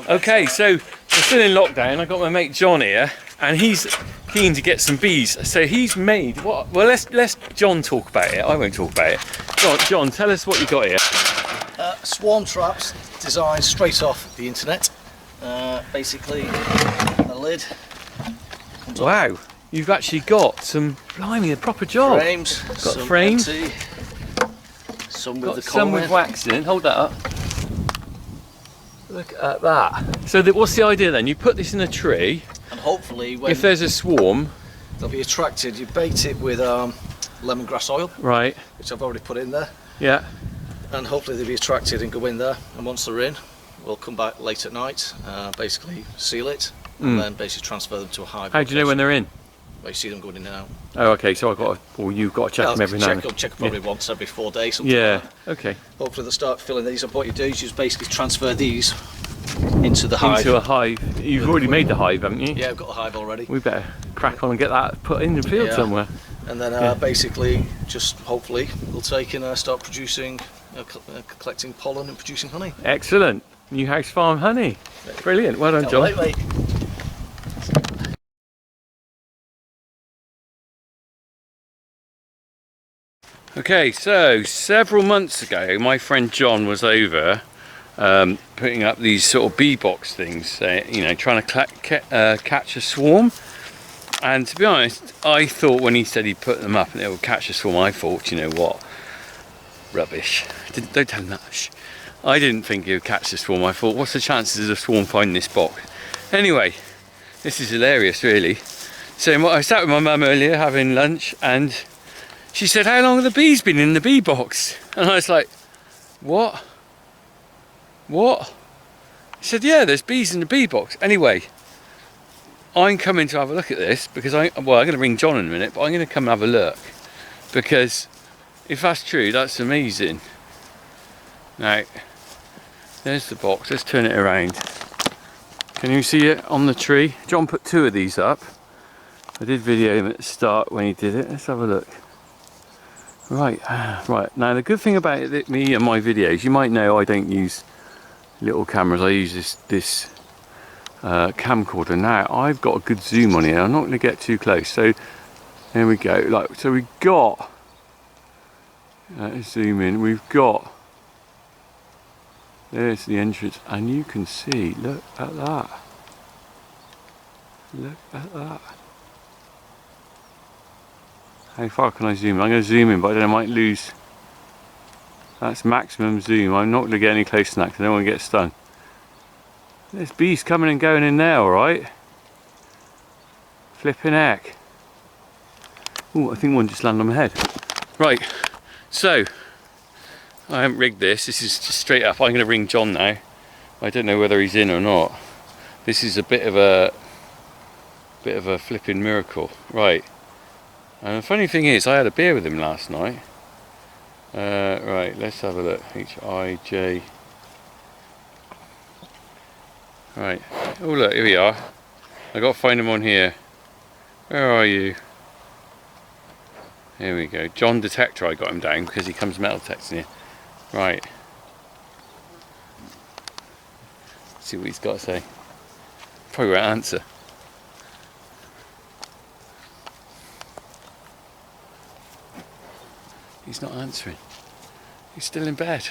Okay, so we're still in lockdown. I've got my mate John here, and he's keen to get some bees. So he's made what? Well, let's John talk about it. I won't talk about it. John, tell us what you got here. Swarm traps designed straight off the internet. Basically, a lid. Wow, you've actually got some, blimey, a proper job. Frames. Got some frames. empty, some with Got the some with wax in. Hold that up. Look at that. So what's the idea then? You put this in a tree. And hopefully, when If there's a swarm, they'll be attracted, you bait it with lemongrass oil, right? which I've already put in there. Yeah. And hopefully they'll be attracted and go in there. And once they're in, we'll come back late at night, basically seal it, and then basically transfer them to a hive. How do you know when they're in? Well, you see them going in and out. Oh, okay. So you've got to check them every now and then. Check probably once every 4 days. Something Yeah. like that. Okay. Hopefully they'll start filling these up. What you do is just basically transfer these into the hive. Into a hive. You've already made the hive, haven't you? Yeah, I've got the hive already. We better crack on and get that put in the field somewhere. And then basically, just hopefully, they'll take and start producing, collecting pollen and producing honey. Excellent. New House Farm honey. Brilliant. Well done, John. Right, mate. Okay, so several months ago, my friend John was over putting up these sort of bee box things, you know, trying to catch a swarm. And to be honest, I thought when he said he'd put them up and it would catch a swarm, I thought, you know what, rubbish. Don't tell him that. Shh. I didn't think he would catch the swarm. I thought, what's the chances of the swarm finding this box? Anyway, this is hilarious, really. So I sat with my mum earlier having lunch, and she said, how long have the bees been in the bee box? And I was like, what? What? She said, yeah, there's bees in the bee box. Anyway, I'm coming to have a look at this because I'm going to ring John in a minute, but I'm going to come and have a look, because if that's true, that's amazing. Now, there's the box. Let's turn it around. Can you see it on the tree? John put 2 of these up. I did video him at the start when he did it. Let's have a look. Right. Now the good thing about me and my videos, you might know I don't use little cameras. I use this camcorder. Now I've got a good zoom on here. I'm not going to get too close. So there we go. So we got. Let's zoom in. We've got. There's the entrance, and you can see. Look at that. Look at that. How far can I zoom? I'm going to zoom in, but then I might lose. That's maximum zoom. I'm not going to get any closer than that because I don't want to get stung. There's bees coming and going in there, alright? Flipping heck. Oh, I think one just landed on my head. Right, so I haven't rigged this. This is just straight up. I'm going to ring John now. I don't know whether he's in or not. This is a bit of a flipping miracle. Right. And the funny thing is, I had a beer with him last night. Right, let's have a look. H-I-J. Right. Oh look, here we are. I got to find him on here. Where are you? Here we go. John Detector, I got him down because he comes metal detecting here. Right. Let's see what he's got to say. Probably won't answer. He's not answering. He's still in bed.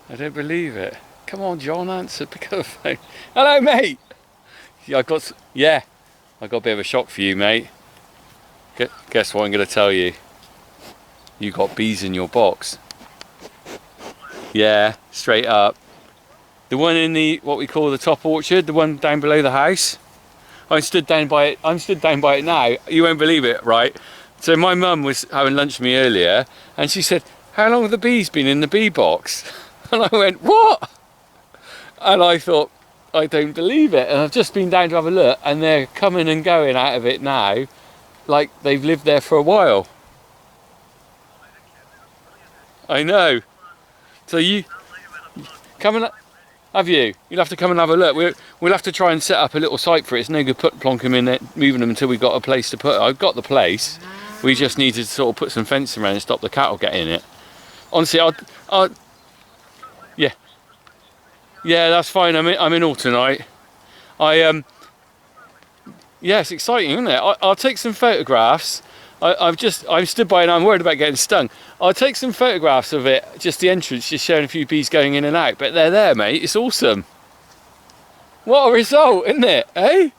I don't believe it. Come on, John, answer. Pick up the phone. Hello, mate. Yeah, I got a bit of a shock for you, mate. Guess what I'm going to tell you? You got bees in your box. Yeah, straight up. The one in the what we call the top orchard, the one down below the house. I'm stood down by it now. You won't believe it, right? So my mum was having lunch with me earlier, and she said, how long have the bees been in the bee box? And I went, what? And I thought, I don't believe it. And I've just been down to have a look, and they're coming and going out of it now, like they've lived there for a while. I know. So you come and have you? You'll have to come and have a look. We'll have to try and set up a little site for it. It's no good plonking them in there, moving them until we've got a place to put it. I've got the place. We just need to sort of put some fencing around and stop the cattle getting in it. Honestly, yeah. Yeah, that's fine. I'm in all tonight. Yeah, it's exciting, isn't it? I'll take some photographs. I'm stood by and I'm worried about getting stung. I'll take some photographs of it, just the entrance, just showing a few bees going in and out. But they're there, mate. It's awesome. What a result, isn't it? Eh?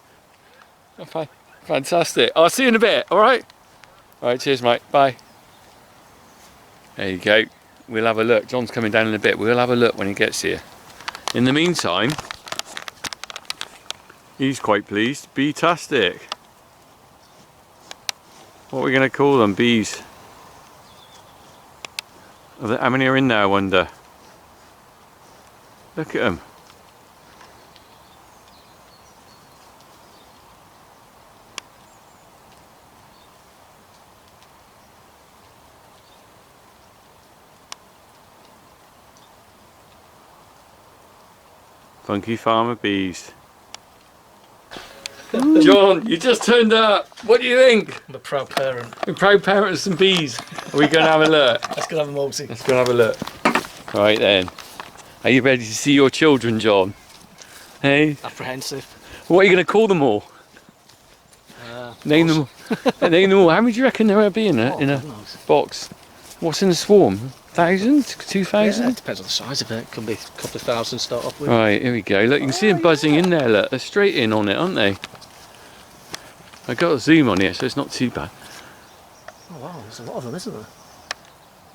Okay. Fantastic. I'll see you in a bit. All right. All right. Cheers, mate. Bye. There you go. We'll have a look. John's coming down in a bit. We'll have a look when he gets here. In the meantime, he's quite pleased. Bee-tastic. What are we going to call them? Bees. How many are in there, I wonder? Look at them. Funky Farmer bees. John, you just turned up. What do you think? I'm a proud parent. You're a proud parent of some bees. Are we going to have a look? Let's go have a multi. Let's go and have a look. Right then. Are you ready to see your children, John? Hey? Apprehensive. What are you going to call them all? Name them all. Name them all. How many do you reckon there will be in a box? What's in the swarm? 1,000? 2,000? Yeah, it depends on the size of it. Could be a couple of thousand to start off with. Right, here we go. Look, you can see them buzzing in there. Look, they're straight in on it, aren't they? I got a zoom on here, so it's not too bad. Oh wow, there's a lot of them, isn't there?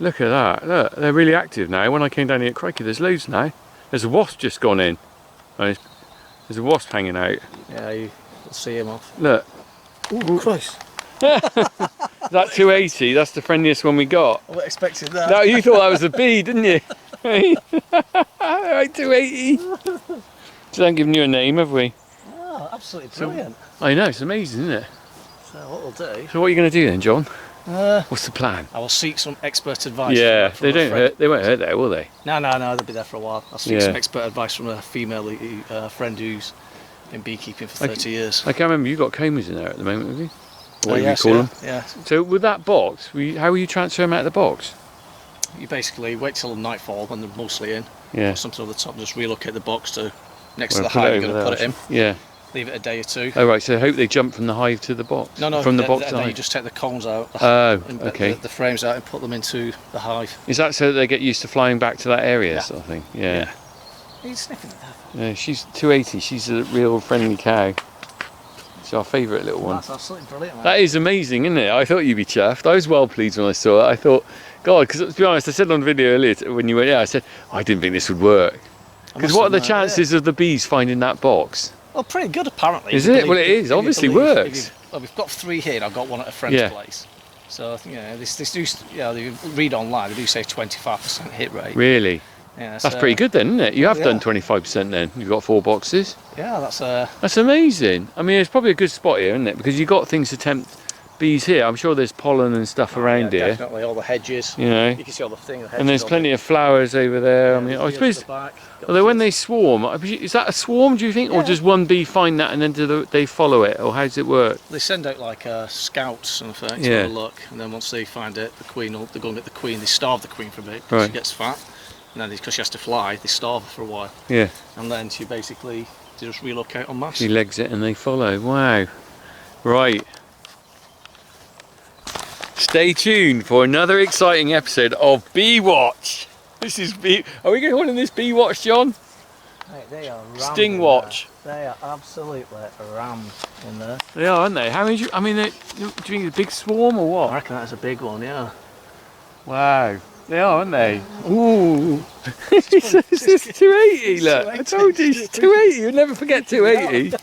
Look at that. Look, they're really active now. When I came down here, crikey, there's loads now. There's a wasp just gone in. There's a wasp hanging out. Yeah, you'll see him off. Look. Oh Christ. That 280, that's the friendliest one we got. I wasn't expecting that. No, you thought that was a bee, didn't you? Right, 280. So I'm giving you a name, have we? Oh, absolutely brilliant. I know, it's amazing, isn't it? So what we'll do... So what are you going to do then, John? What's the plan? I will seek some expert advice. Yeah, from they won't hurt there, will they? No, they'll be there for a while. I'll seek some expert advice from a female friend who's been beekeeping for 30 years. I can't remember, you've got combers in there at the moment, have you? Or what do yes, you call them? Yeah. So with that box, how will you transfer them out of the box? You basically wait till nightfall when they're mostly in. Yeah. Put something on the top, just relocate the box to next to the hive you're going to put it in. Yeah. Leave it a day or two. Oh right, so I hope they jump from the hive to the box. No, from the box to the then hive. you just take the combs out. Okay. The frames out and put them into the hive. Is that so that they get used to flying back to that area, Yeah. sort of thing? Yeah. He's sniffing at that. Yeah, she's 280. She's a real friendly cow. It's our favourite little one. That's absolutely brilliant. Man. That is amazing, isn't it? I thought you'd be chuffed. I was well pleased when I saw it. I thought, God, because to be honest, I said on the video earlier when you went, I said, I didn't think this would work. Because what are the chances of the bees finding that box? Well, pretty good apparently. Is it? Well, it is. Obviously works. Well, we've got 3 here. I've got one at a friend's place. So this do. They read online. They do say 25% hit rate. Really? Yeah, that's pretty good then, isn't it? You have done 25% then. You've got 4 boxes. Yeah, that's amazing. I mean, it's probably a good spot here, isn't it? Because you've got things to tempt bees here. I'm sure there's pollen and stuff around here. Definitely, all the hedges. You know. You can see all the things. And there's plenty of flowers over there. I mean, I suppose. Although when they swarm, is that a swarm? Do you think, or does one bee find that and then they follow it, or how does it work? They send out like scouts and things to have a look, and then once they find it, the queen will go and get the queen. They starve the queen for a bit because she gets fat. And then because she has to fly, they starve her for a while. Yeah. And then she basically just relocate en masse. She legs it and they follow. Wow. Right. Stay tuned for another exciting episode of Bee Watch. This is Bee. Are we going to this Bee Watch, John? Mate, they are rammed. Sting Watch. They are absolutely rammed in there. They are, aren't they? How many? Do you think it's a big swarm or what? I reckon that's a big one. Yeah. Wow. They are, aren't they? Ooh. It's 280, look. I told you, it's 280. You'll never forget 280.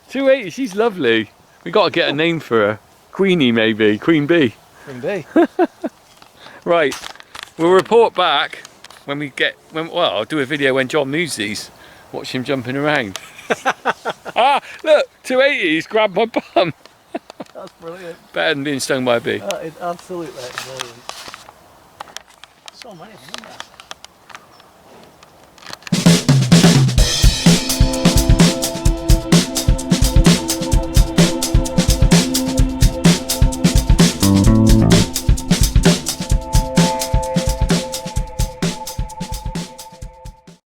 280, she's lovely. We've got to get a name for her. Queenie, maybe. Queen Bee. Queen Bee. Right. We'll report back when we get... well, I'll do a video when John moves these. Watch him jumping around. Look, 280, he's grabbed my bum. That's brilliant. Better than being stung by a bee. That is absolutely brilliant. So many of them, isn't there?